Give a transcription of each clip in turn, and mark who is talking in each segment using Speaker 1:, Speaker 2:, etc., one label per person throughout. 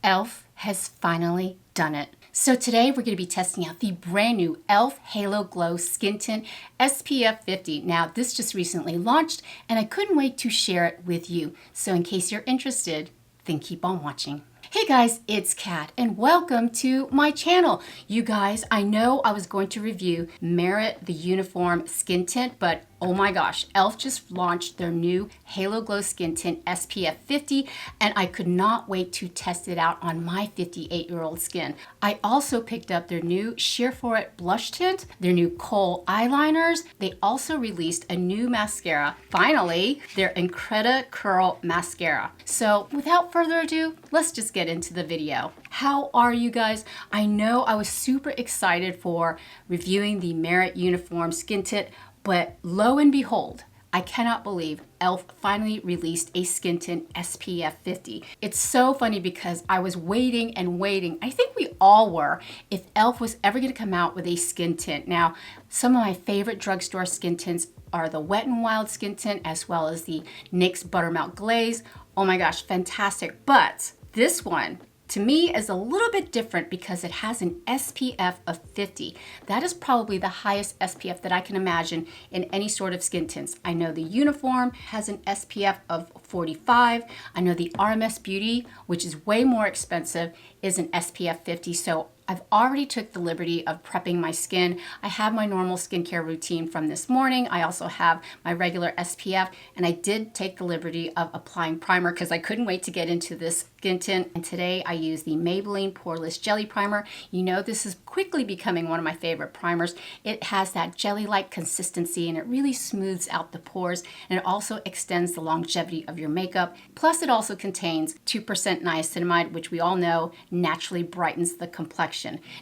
Speaker 1: e.l.f. has finally done it. So today we're going to be testing out the brand new e.l.f. Halo Glow Skin Tint SPF 50. Now this just recently launched and I couldn't wait to share it with you. So in case you're interested, then keep on watching. Hey guys, it's Kat and welcome to my channel. You guys, I know I was going to review Merit the Uniform Skin Tint, but oh my gosh, e.l.f. just launched their new Halo Glow Skin Tint SPF 50 and I could not wait to test it out on my 58-year-old skin. I also picked up their new Sheer For It blush tint, their new kohl eyeliners. They also released a new mascara. Finally, their Incredi Curl Mascara. So without further ado, let's just get into the video. How are you guys? I know I was super excited for reviewing the Merit Uniform Skin Tint, but lo and behold, I cannot believe e.l.f. finally released a skin tint SPF 50. It's so funny because I was waiting and waiting. I think we all were, if e.l.f. was ever going to come out with a skin tint. Now, some of my favorite drugstore skin tints are the Wet n Wild skin tint as well as the NYX Buttermelt Glaze. Oh my gosh, fantastic. But this one, to me, is a little bit different because it has an SPF of 50. That is probably the highest SPF that I can imagine in any sort of skin tints. I know the Uniform has an SPF of 45. I know the RMS Beauty, which is way more expensive, is an SPF 50. So I've already took the liberty of prepping my skin. I have my normal skincare routine from this morning. I also have my regular SPF, and I did take the liberty of applying primer because I couldn't wait to get into this skin tint. And today I use the Maybelline Poreless Jelly Primer. You know, this is quickly becoming one of my favorite primers. It has that jelly-like consistency and it really smooths out the pores, and it also extends the longevity of your makeup. Plus it also contains 2% niacinamide, which we all know naturally brightens the complexion.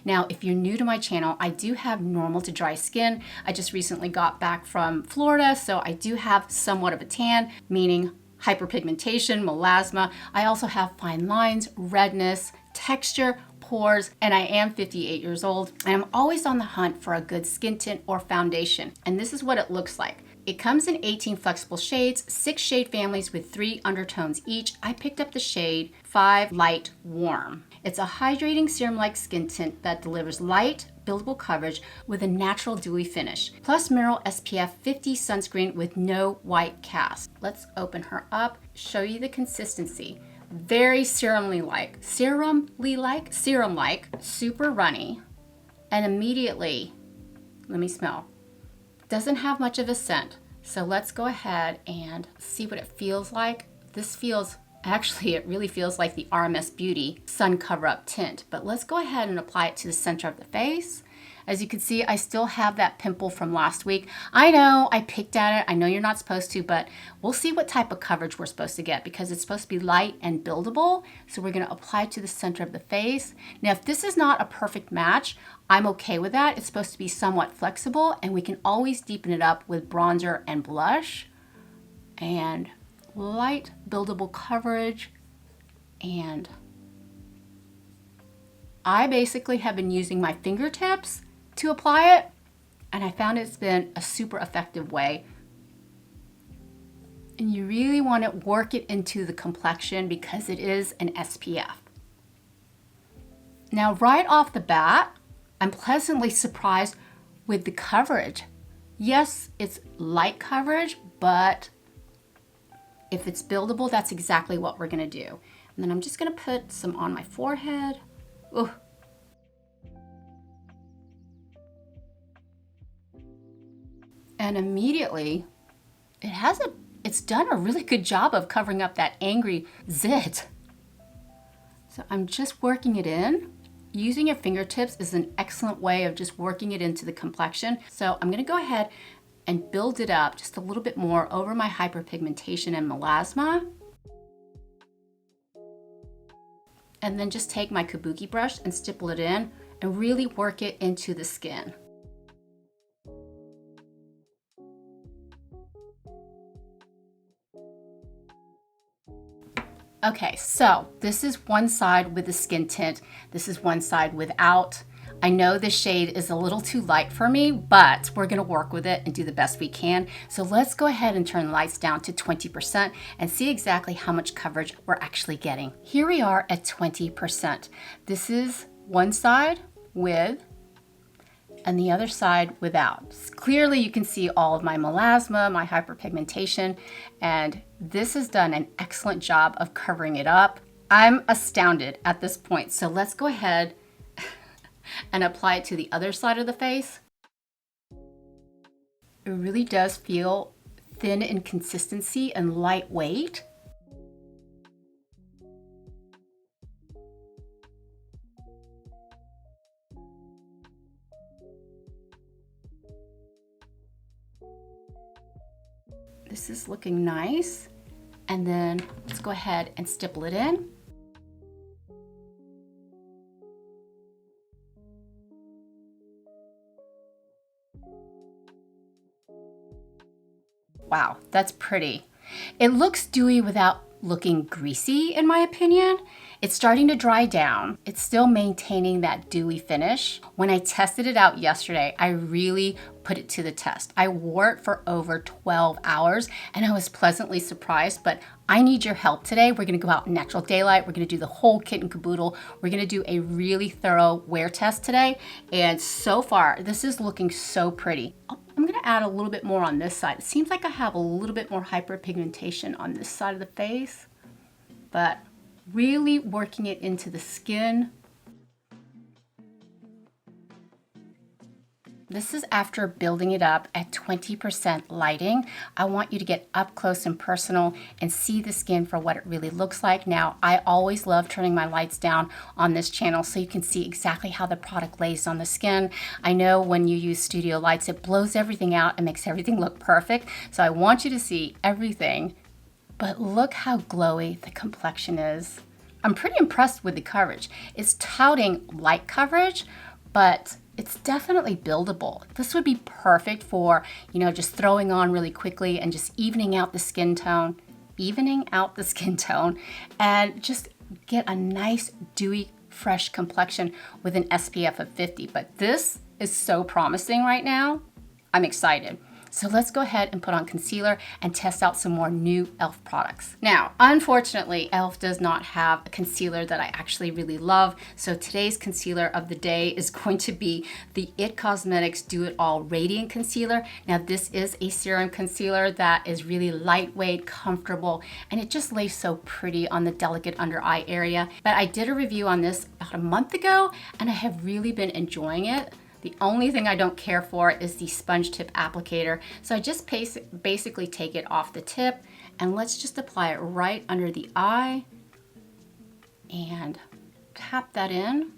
Speaker 1: Now, if you're new to my channel, I do have normal to dry skin. I just recently got back from Florida, so I do have somewhat of a tan, meaning hyperpigmentation, melasma. I also have fine lines, redness, texture, pores, and I am 58 years old, and I'm always on the hunt for a good skin tint or foundation. And this is what it looks like. It comes in 18 flexible shades, 6 shade families with 3 undertones each. I picked up the shade 5 Light Warm. It's a hydrating serum-like skin tint that delivers light, buildable coverage with a natural dewy finish, plus mineral SPF 50 sunscreen with no white cast. Let's open her up, show you the consistency. Very serum-like, super runny, and immediately, let me smell. Doesn't have much of a scent. So let's go ahead and see what it feels like. This feels, actually it really feels like the RMS Beauty Sun Cover Up Tint, but let's go ahead and apply it to the center of the face. As you can see, I still have that pimple from last week. I know I picked at it. I know you're not supposed to, but we'll see what type of coverage we're supposed to get because it's supposed to be light and buildable. So we're gonna apply it to the center of the face. Now, if this is not a perfect match, I'm okay with that. It's supposed to be somewhat flexible and we can always deepen it up with bronzer and blush. And light buildable coverage. And I basically have been using my fingertips to apply it, and I found it's been a super effective way. And you really want to work it into the complexion because it is an SPF. Now, right off the bat, I'm pleasantly surprised with the coverage. Yes, it's light coverage, but if it's buildable, that's exactly what we're gonna do. And then I'm just gonna put some on my forehead. Ooh. And immediately, it's done a really good job of covering up that angry zit. So I'm just working it in. Using your fingertips is an excellent way of just working it into the complexion. So I'm gonna go ahead and build it up just a little bit more over my hyperpigmentation and melasma. And then just take my kabuki brush and stipple it in and really work it into the skin. Okay, so this is one side with the skin tint. This is one side without. I know this shade is a little too light for me, but we're gonna work with it and do the best we can. So let's go ahead and turn the lights down to 20% and see exactly how much coverage we're actually getting. Here we are at 20%. This is one side with and the other side without. Clearly you can see all of my melasma, my hyperpigmentation, and this has done an excellent job of covering it up. I'm astounded at this point. So let's go ahead and apply it to the other side of the face. It really does feel thin in consistency and lightweight. This is looking nice. And then let's go ahead and stipple it in. Wow, that's pretty. It looks dewy without looking greasy, in my opinion. It's starting to dry down. It's still maintaining that dewy finish. When I tested it out yesterday, I really put it to the test. I wore it for over 12 hours and I was pleasantly surprised, but I need your help today. We're gonna go out in natural daylight. We're gonna do the whole kit and caboodle. We're gonna do a really thorough wear test today. And so far, this is looking so pretty. I'm gonna add a little bit more on this side. It seems like I have a little bit more hyperpigmentation on this side of the face, but really working it into the skin. This is after building it up at 20% lighting. I want you to get up close and personal and see the skin for what it really looks like. Now, I always love turning my lights down on this channel so you can see exactly how the product lays on the skin. I know when you use studio lights, it blows everything out and makes everything look perfect. So I want you to see everything, but look how glowy the complexion is. I'm pretty impressed with the coverage. It's touting light coverage, but it's definitely buildable. This would be perfect for, just throwing on really quickly and just evening out the skin tone, and just get a nice dewy, fresh complexion with an SPF of 50. But this is so promising right now. I'm excited. So let's go ahead and put on concealer and test out some more new e.l.f. products. Now, unfortunately, e.l.f. does not have a concealer that I actually really love. So today's concealer of the day is going to be the IT Cosmetics Do It All Radiant Concealer. Now, this is a serum concealer that is really lightweight, comfortable, and it just lays so pretty on the delicate under eye area. But I did a review on this about a month ago, and I have really been enjoying it. The only thing I don't care for is the sponge tip applicator. So I just basically take it off the tip and let's just apply it right under the eye and tap that in.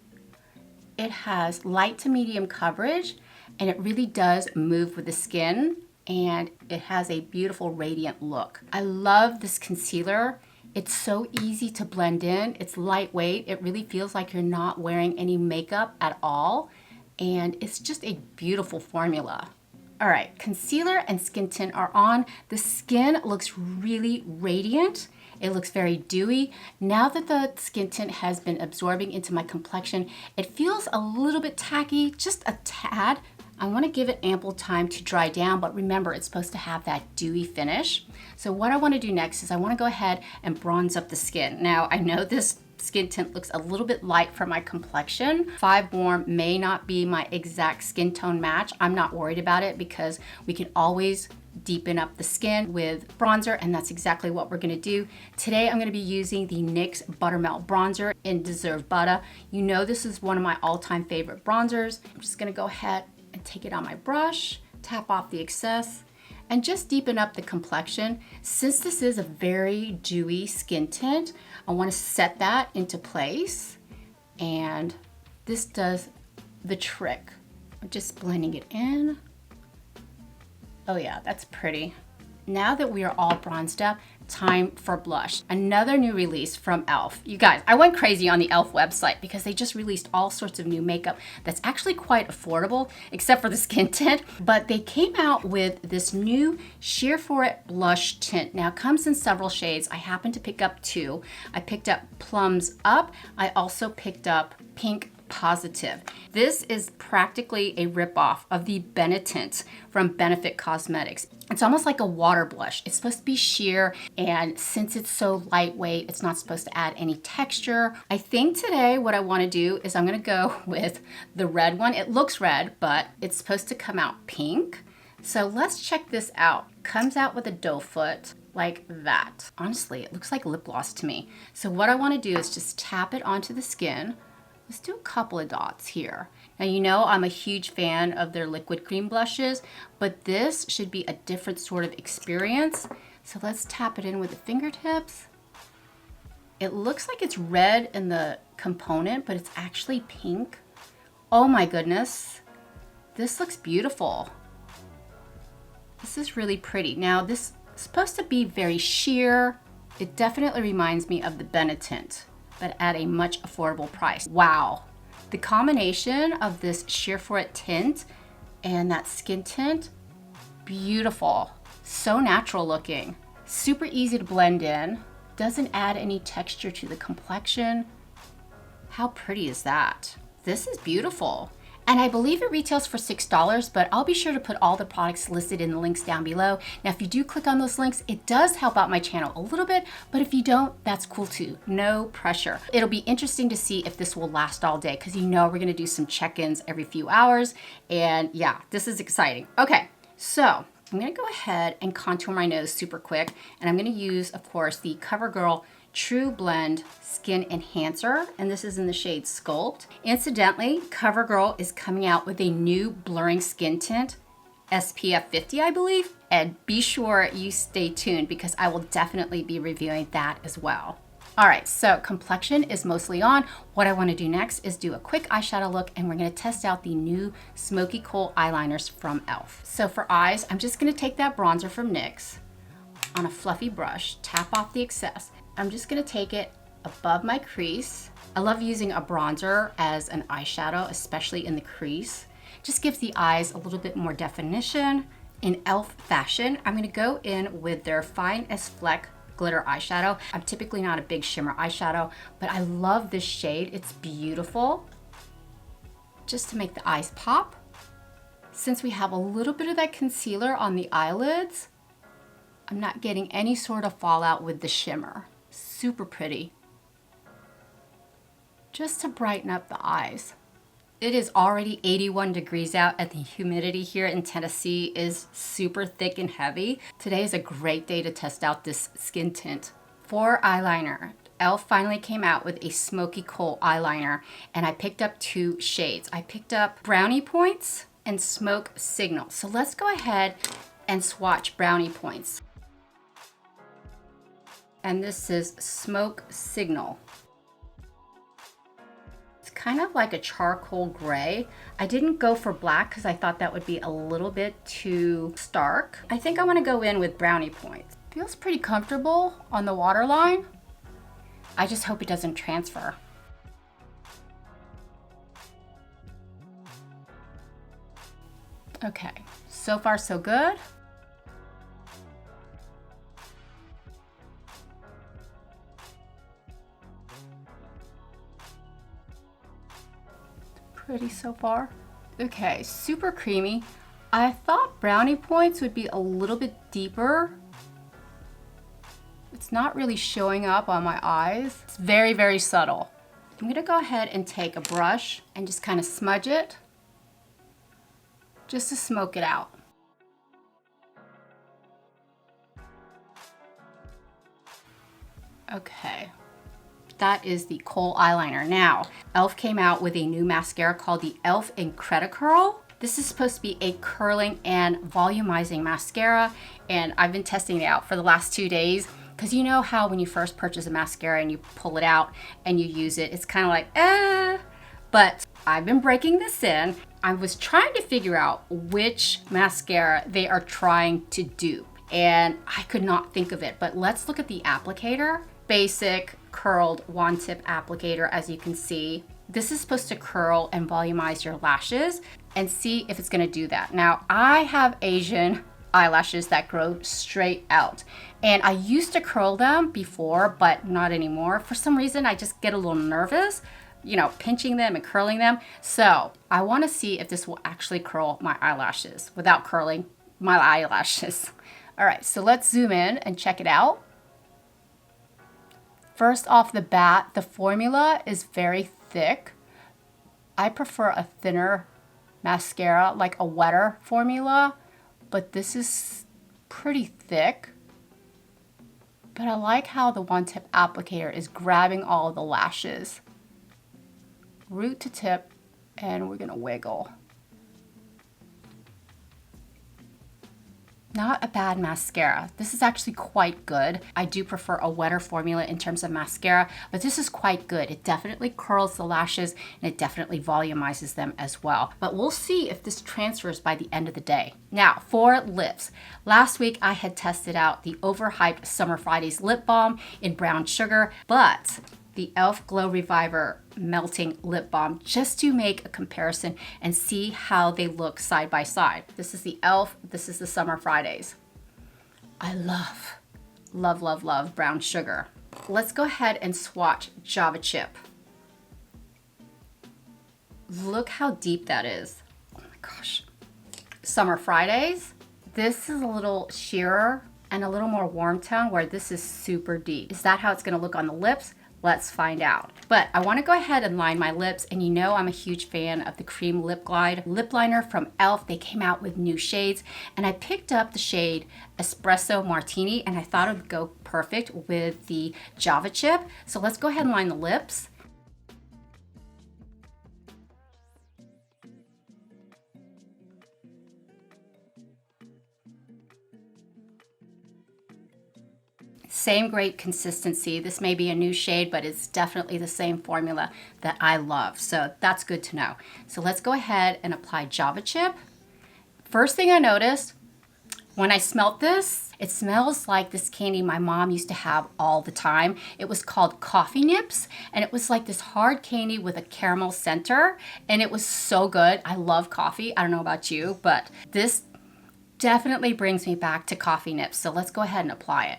Speaker 1: It has light to medium coverage and it really does move with the skin and it has a beautiful radiant look. I love this concealer. It's so easy to blend in. It's lightweight. It really feels like you're not wearing any makeup at all. And it's just a beautiful formula. All right, concealer and skin tint are on. The skin looks really radiant. It looks very dewy. Now that the skin tint has been absorbing into my complexion, it feels a little bit tacky, just a tad. I want to give it ample time to dry down, but remember, it's supposed to have that dewy finish. So what I want to do next is I want to go ahead and bronze up the skin. Now, I know this skin tint looks a little bit light for my complexion. 5 Warm may not be my exact skin tone match. I'm not worried about it because we can always deepen up the skin with bronzer, and that's exactly what we're gonna do. Today I'm gonna be using the NYX Buttermelt bronzer in Deserve Butter. You know this is one of my all-time favorite bronzers. I'm just gonna go ahead and take it on my brush, tap off the excess, and just deepen up the complexion. Since this is a very dewy skin tint, I want to set that into place. And this does the trick. I'm just blending it in. Oh yeah, that's pretty. Now that we are all bronzed up, time for blush. Another new release from e.l.f. You guys, I went crazy on the e.l.f. website because they just released all sorts of new makeup that's actually quite affordable, except for the skin tint. But they came out with this new Sheer For It blush tint. Now it comes in several shades. I happened to pick up 2. I picked up Plums Up. I also picked up Pink positive. This is practically a ripoff of the Tint from Benefit Cosmetics. It's almost like a water blush. It's supposed to be sheer, and since it's so lightweight, it's not supposed to add any texture. I think today what I want to do is I'm going to go with the red one. It looks red, but it's supposed to come out pink. So let's check this out. Comes out with a doe foot like that. Honestly, it looks like lip gloss to me. So what I want to do is just tap it onto the skin. Let's do a couple of dots here. Now, you know I'm a huge fan of their liquid cream blushes, but this should be a different sort of experience. So let's tap it in with the fingertips. It looks like it's red in the component, but it's actually pink. Oh my goodness. This looks beautiful. This is really pretty. Now, this is supposed to be very sheer. It definitely reminds me of the Tint, but at a much affordable price. Wow. The combination of this sheer for it tint and that skin tint, beautiful. So natural looking. Super easy to blend in. Doesn't add any texture to the complexion. How pretty is that? This is beautiful. And I believe it retails for $6, but I'll be sure to put all the products listed in the links down below. Now, if you do click on those links, it does help out my channel a little bit, but if you don't, that's cool too. No pressure. It'll be interesting to see if this will last all day, because you know we're gonna do some check-ins every few hours. And yeah, this is exciting. Okay, so I'm gonna go ahead and contour my nose super quick. And I'm gonna use, of course, the CoverGirl True Blend Skin Enhancer, and this is in the shade Sculpt. Incidentally, CoverGirl is coming out with a new blurring skin tint, SPF 50, I believe, and be sure you stay tuned because I will definitely be reviewing that as well. All right, so complexion is mostly on. What I want to do next is do a quick eyeshadow look, and we're going to test out the new Smoky Kohl eyeliners from e.l.f. So for eyes, I'm just going to take that bronzer from NYX on a fluffy brush, tap off the excess. I'm just gonna take it above my crease. I love using a bronzer as an eyeshadow, especially in the crease. Just gives the eyes a little bit more definition. In e.l.f. fashion, I'm gonna go in with their Fine as Fleck glitter eyeshadow. I'm typically not a big shimmer eyeshadow, but I love this shade. It's beautiful. Just to make the eyes pop. Since we have a little bit of that concealer on the eyelids, I'm not getting any sort of fallout with the shimmer. Super pretty. Just to brighten up the eyes. It is already 81 degrees out, and the humidity here in Tennessee is super thick and heavy. Today is a great day to test out this skin tint. For eyeliner, e.l.f. finally came out with a Smoky Kohl eyeliner, and I picked up two shades. I picked up Brownie Points and Smoke Signal. So let's go ahead and swatch Brownie Points. And this is Smoke Signal. It's kind of like a charcoal gray. I didn't go for black because I thought that would be a little bit too stark. I think I want to go in with Brownie Points. Feels pretty comfortable on the waterline. I just hope it doesn't transfer. Okay, so far so good. Pretty so far. Okay, super creamy. I thought Brownie Points would be a little bit deeper. It's not really showing up on my eyes. It's very, very subtle. I'm gonna go ahead and take a brush and just kind of smudge it, just to smoke it out. Okay. That is the Kohl eyeliner. Now, e.l.f. came out with a new mascara called the e.l.f. Incredicurl. This is supposed to be a curling and volumizing mascara, and I've been testing it out for the last 2 days, because you know how when you first purchase a mascara and you pull it out and you use it, it's kind of like, but I've been breaking this in. I was trying to figure out which mascara they are trying to dupe, and I could not think of it, but let's look at the applicator. Basic curled wand tip applicator, as you can see. This is supposed to curl and volumize your lashes, and see if it's gonna do that. Now, I have Asian eyelashes that grow straight out, and I used to curl them before, but not anymore. For some reason, I just get a little nervous. you know, pinching them and curling them. So I want to see if this will actually curl my eyelashes without curling my eyelashes. All right, so let's zoom in and check it out. First off the bat, the formula is very thick. I prefer a thinner mascara, like a wetter formula, but this is pretty thick. But I like how the one-tip applicator is grabbing all of the lashes, root to tip, and we're gonna wiggle. Not a bad mascara. This is actually quite good. I do prefer a wetter formula in terms of mascara, but this is quite good. It definitely curls the lashes and it definitely volumizes them as well. But we'll see if this transfers by the end of the day. Now for lips. Last week I had tested out the overhyped Summer Fridays lip balm in brown sugar, but the e.l.f. Glow Reviver Melting Lip Balm just to make a comparison and see how they look side by side. This is the e.l.f., this is the Summer Fridays. I love, love, love, love brown sugar. Let's go ahead and swatch Java Chip. Look how deep that is. Oh my gosh. Summer Fridays, this is a little sheerer and a little more warm tone, where this is super deep. Is that how it's gonna look on the lips? Let's find out. But I want to go ahead and line my lips, and you know I'm a huge fan of the Cream Lip Glide lip liner from e.l.f. They came out with new shades, and I picked up the shade Espresso Martini, and I thought it would go perfect with the Java Chip. So let's go ahead and line the lips. Same great consistency. This may be a new shade, but it's definitely the same formula that I love. So that's good to know. So let's go ahead and apply Java Chip. First thing I noticed when I smelled this, it smells like this candy my mom used to have all the time. It was called Coffee Nips, and it was like this hard candy with a caramel center, and it was so good. I love coffee. I don't know about you, but this definitely brings me back to Coffee Nips. So let's go ahead and apply it.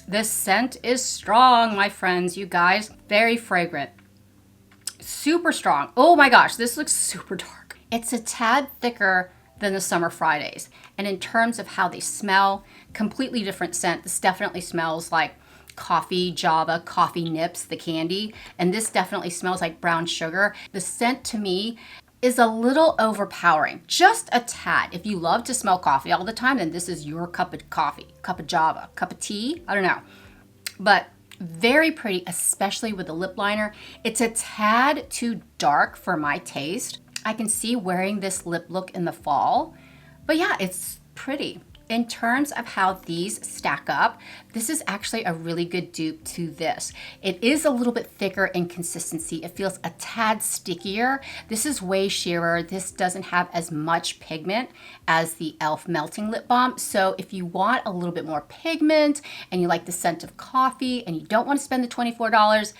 Speaker 1: This scent is strong, my friends, you guys. Very fragrant. Super strong. Oh my gosh, this looks super dark. It's a tad thicker than the Summer Fridays. And in terms of how they smell, completely different scent. This definitely smells like coffee, Java, Coffee Nips, the candy. And this definitely smells like brown sugar. The scent to me is a little overpowering, just a tad. If you love to smell coffee all the time, then this is your cup of coffee, cup of Java, cup of tea, I don't know. But very pretty, especially with the lip liner. It's a tad too dark for my taste. I can see wearing this lip look in the fall, but yeah, it's pretty. In terms of how these stack up, this is actually a really good dupe to this. It is a little bit thicker in consistency. It feels a tad stickier. This is way sheerer. This doesn't have as much pigment as the e.l.f. Melting Lip Balm. So if you want a little bit more pigment and you like the scent of coffee and you don't want to spend the $24,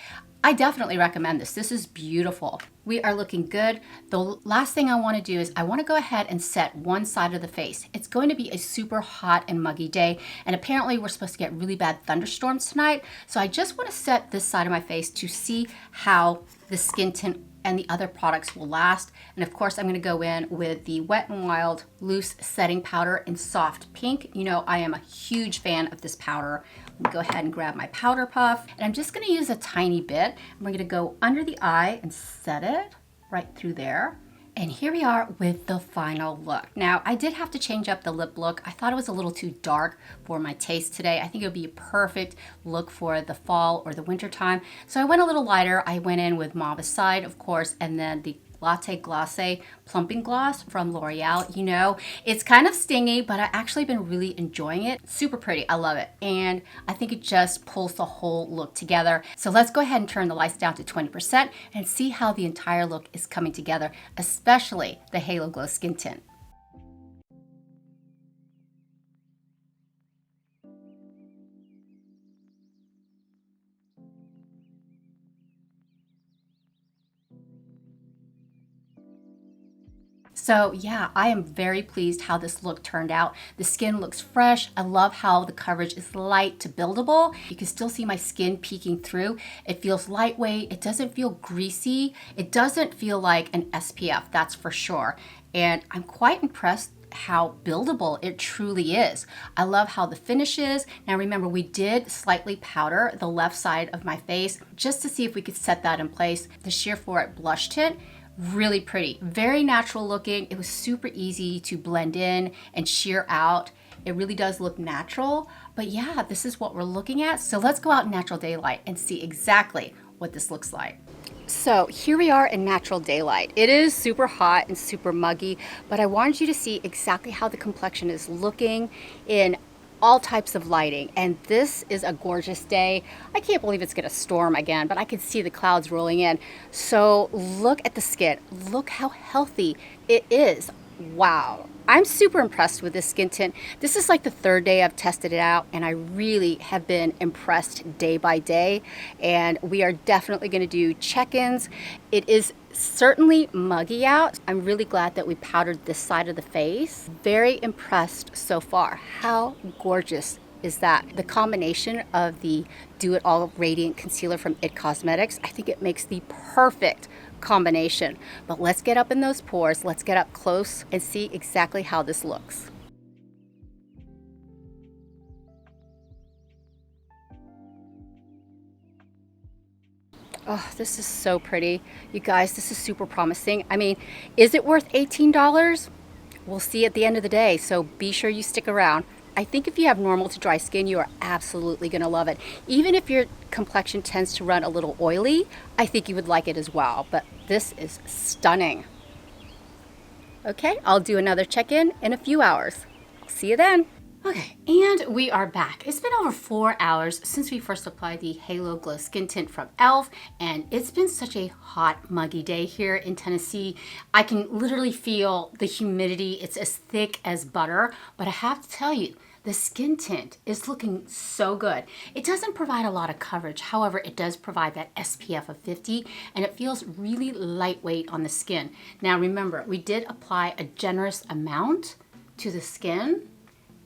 Speaker 1: I definitely recommend this. This is beautiful. We are looking good. The last thing I want to do is I want to go ahead and set one side of the face. It's going to be a super hot and muggy day, and apparently we're supposed to get really bad thunderstorms tonight. So I just want to set this side of my face to see how the skin tint and the other products will last. And of course, I'm gonna go in with the Wet n Wild Loose Setting Powder in Soft Pink. You know, I am a huge fan of this powder. Let me go ahead and grab my powder puff. And I'm just gonna use a tiny bit. We're gonna go under the eye and set it right through there. And here we are with the final look. Now, I did have to change up the lip look. I thought it was a little too dark for my taste today. I think it would be a perfect look for the fall or the winter time. So I went a little lighter. I went in with Mauve Side, of course, and then the Latte Glacé Plumping Gloss from L'Oreal. You know, it's kind of stingy, but I've actually been really enjoying it. Super pretty, I love it. And I think it just pulls the whole look together. So let's go ahead and turn the lights down to 20% and see how the entire look is coming together, especially the Halo Glow Skin Tint. So yeah, I am very pleased how this look turned out. The skin looks fresh. I love how the coverage is light to buildable. You can still see my skin peeking through. It feels lightweight. It doesn't feel greasy. It doesn't feel like an SPF, that's for sure. And I'm quite impressed how buildable it truly is. I love how the finish is. Now remember, we did slightly powder the left side of my face just to see if we could set that in place. The Sheer For It blush tint, really pretty, very natural looking. It was super easy to blend in and sheer out. It really does look natural, but yeah, this is what we're looking at. So let's go out in natural daylight and see exactly what this looks like. So here we are in natural daylight. It is super hot and super muggy, but I wanted you to see exactly how the complexion is looking in all types of lighting. And this is a gorgeous day. I can't believe it's gonna storm again, but I can see the clouds rolling in. So look at the skin. Look how healthy it is. Wow. I'm super impressed with this skin tint. This is like the third day I've tested it out, and I really have been impressed day by day. And we are definitely going to do check-ins. It is certainly muggy out. I'm really glad that we powdered this side of the face. Very impressed so far. How gorgeous is that? The combination of the Do It All Radiant Concealer from IT Cosmetics, I think it makes the perfect combination. But let's get up in those pores, let's get up close and see exactly how this looks. Oh, this is so pretty. You guys, this is super promising. I mean, is it worth $18? We'll see at the end of the day, so be sure you stick around. I think if you have normal to dry skin, you are absolutely gonna love it. Even if your complexion tends to run a little oily, I think you would like it as well. But this is stunning. Okay, I'll do another check-in in a few hours. See you then. Okay, and we are back. It's been over 4 hours since we first applied the Halo Glow Skin Tint from e.l.f. and it's been such a hot, muggy day here in Tennessee. I can literally feel the humidity. It's as thick as butter, but I have to tell you, the skin tint is looking so good. It doesn't provide a lot of coverage. However, it does provide that SPF of 50 and it feels really lightweight on the skin. Now remember, we did apply a generous amount to the skin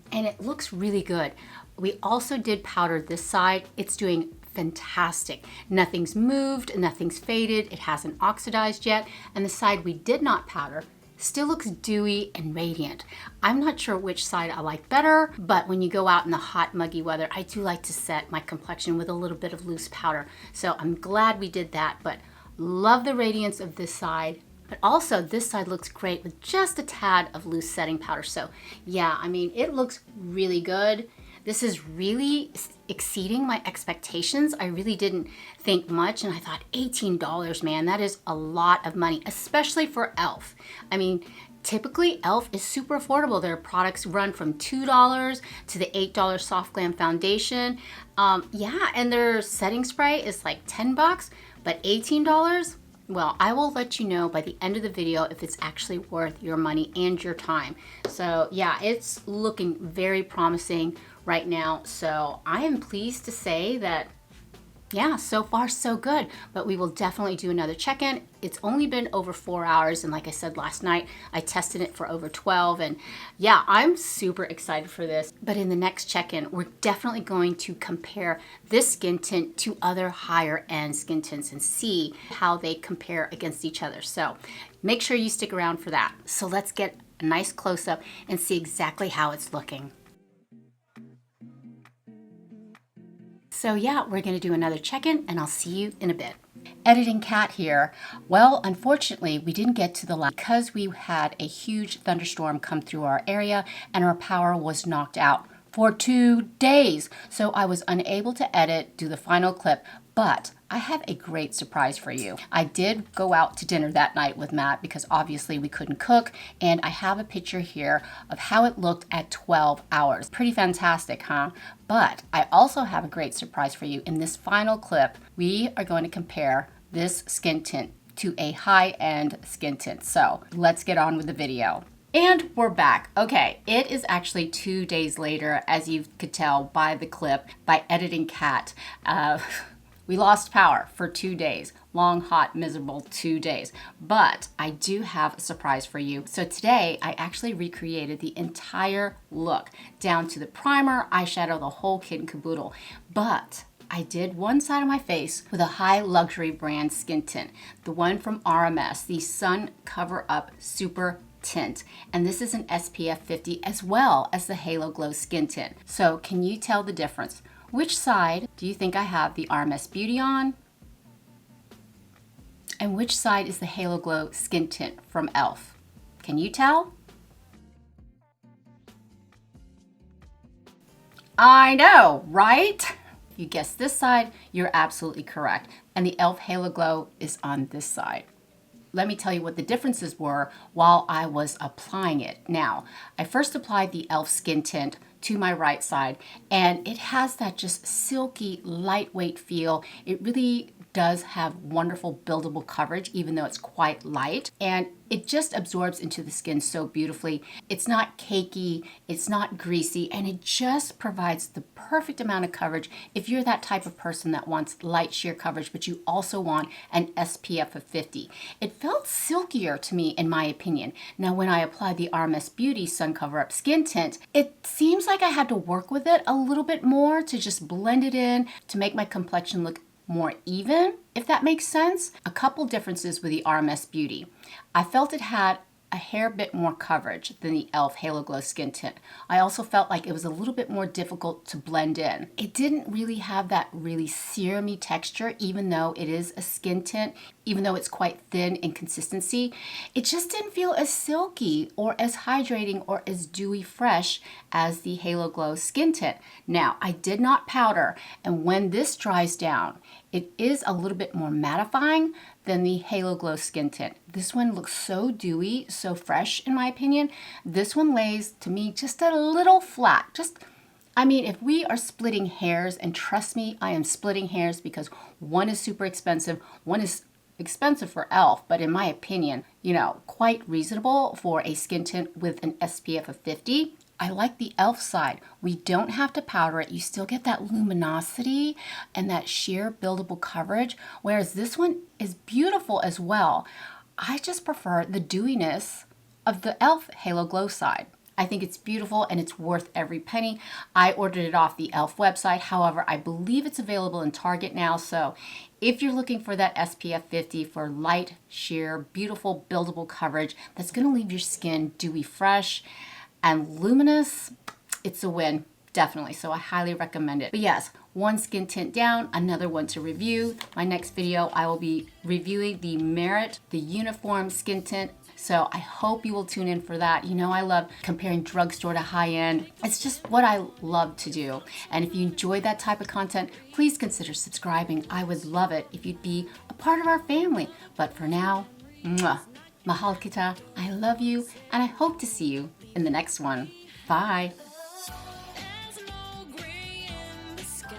Speaker 1: and it looks really good. We also did powder this side. It's doing fantastic. Nothing's moved, nothing's faded, it hasn't oxidized yet. And the side we did not powder still looks dewy and radiant. I'm not sure which side I like better, but when you go out in the hot, muggy weather, I do like to set my complexion with a little bit of loose powder. So I'm glad we did that, but love the radiance of this side. But also this side looks great with just a tad of loose setting powder. So yeah, I mean, it looks really good. This is really exceeding my expectations. I really didn't think much and I thought $18, man, that is a lot of money, especially for e.l.f. I mean, typically e.l.f. is super affordable. Their products run from $2 to the $8 Soft Glam Foundation. Yeah, and their setting spray is like 10 bucks, but $18? Well, I will let you know by the end of the video if it's actually worth your money and your time. So yeah, it's looking very promising right now. So I am pleased to say that, yeah, so far so good, but we will definitely do another check-in. It's only been over 4 hours. And like I said last night, I tested it for over 12 and yeah, I'm super excited for this. But in the next check-in, we're definitely going to compare this skin tint to other higher end skin tints and see how they compare against each other. So make sure you stick around for that. So let's get a nice close-up and see exactly how it's looking. So yeah, we're gonna do another check-in and I'll see you in a bit. Editing Cat here. Well, unfortunately, we didn't get to the last because we had a huge thunderstorm come through our area and our power was knocked out for 2 days. So I was unable to do the final clip, but I have a great surprise for you. I did go out to dinner that night with Matt because obviously we couldn't cook, and I have a picture here of how it looked at 12 hours. Pretty fantastic, huh? But I also have a great surprise for you. In this final clip, we are going to compare this skin tint to a high-end skin tint. So let's get on with the video. And we're back. Okay, it is actually 2 days later, as you could tell by the clip, by Editing Cat. We lost power for 2 days. long, hot, miserable 2 days. But I do have a surprise for you. So today I actually recreated the entire look down to the primer, eyeshadow, the whole kit and caboodle. But I did one side of my face with a high luxury brand skin tint, the one from RMS, the Sun Cover Up Super Tint. And this is an SPF 50 as well as the Halo Glow skin tint. So can you tell the difference? Which side do you think I have the RMS Beauty on? And which side is the Halo Glow skin tint from e.l.f.? Can you tell? I know, right? If you guessed this side, you're absolutely correct. And the e.l.f. Halo Glow is on this side. Let me tell you what the differences were while I was applying it. Now, I first applied the e.l.f. skin tint to my right side, and it has that just silky, lightweight feel. It really does have wonderful buildable coverage, even though it's quite light, and it just absorbs into the skin so beautifully. It's not cakey, it's not greasy, and it just provides the perfect amount of coverage if you're that type of person that wants light sheer coverage, but you also want an SPF of 50. It felt silkier to me, in my opinion. Now, when I applied the RMS Beauty Sun Cover Up Skin Tint, it seems like I had to work with it a little bit more to just blend it in, to make my complexion look more even, if that makes sense. A couple differences with the RMS Beauty. I felt it had a hair bit more coverage than the e.l.f. Halo Glow skin tint. I also felt like it was a little bit more difficult to blend in. It didn't really have that really serumy texture, even though it is a skin tint, even though it's quite thin in consistency. It just didn't feel as silky or as hydrating or as dewy fresh as the Halo Glow skin tint. Now, I did not powder, and when this dries down, it is a little bit more mattifying than the Halo Glow skin tint. This one looks so dewy, so fresh in my opinion. This one lays, to me, just a little flat. I mean, if we are splitting hairs, and trust me, I am splitting hairs because one is super expensive, one is expensive for e.l.f., but in my opinion, quite reasonable for a skin tint with an SPF of 50. I like the e.l.f. side. We don't have to powder it. You still get that luminosity and that sheer buildable coverage, whereas this one is beautiful as well. I just prefer the dewiness of the e.l.f. Halo Glow side. I think it's beautiful and it's worth every penny. I ordered it off the e.l.f. website. However, I believe it's available in Target now. So if you're looking for that SPF 50 for light, sheer, beautiful, buildable coverage that's going to leave your skin dewy fresh and luminous, it's a win, definitely. So I highly recommend it. But yes, one skin tint down, another one to review. My next video, I will be reviewing the Merit, the Uniform skin tint. So I hope you will tune in for that. I love comparing drugstore to high-end. It's just what I love to do. And if you enjoy that type of content, please consider subscribing. I would love it if you'd be a part of our family. But for now, mwah, mahal kita. I love you, and I hope to see you in the next one. Bye.
Speaker 2: There's no gray in the sky.